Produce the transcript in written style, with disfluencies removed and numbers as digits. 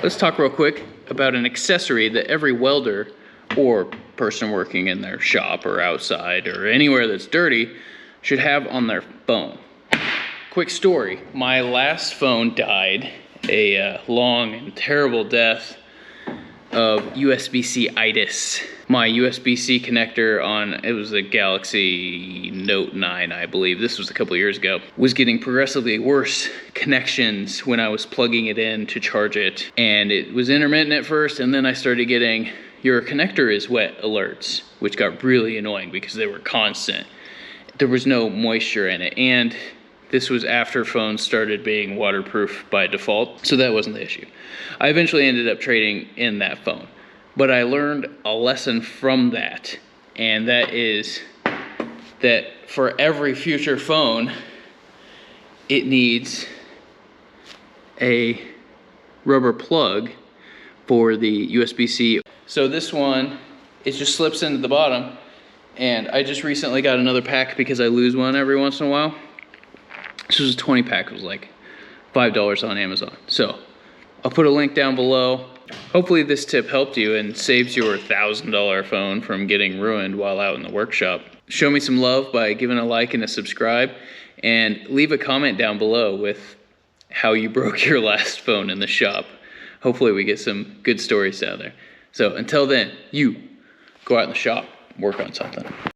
Let's talk real quick about an accessory that every welder or person working in their shop or outside or anywhere that's dirty should have on their phone. Quick story, my last phone died a long and terrible death of USB-C-itis. My USB-C connector on, it was a Galaxy Note 9, I believe, this was a couple years ago, was getting progressively worse connections when I was plugging it in to charge it. And it was intermittent at first, and then I started getting, your connector is wet alerts, which got really annoying because they were constant. There was no moisture in it, and this was after phones started being waterproof by default, so that wasn't the issue. I eventually ended up trading in that phone, but I learned a lesson from that, and that is that for every future phone, it needs a rubber plug for the USB-C. So this one, it just slips into the bottom, and I just recently got another pack because I lose one every once in a while. This was a 20 pack, it was like $5 on Amazon. So I'll put a link down below. Hopefully this tip helped you and saves your $1,000 phone from getting ruined while out in the workshop. Show me some love by giving a like and a subscribe, and leave a comment down below with how you broke your last phone in the shop. Hopefully we get some good stories down there. So until then, you go out in the shop, work on something.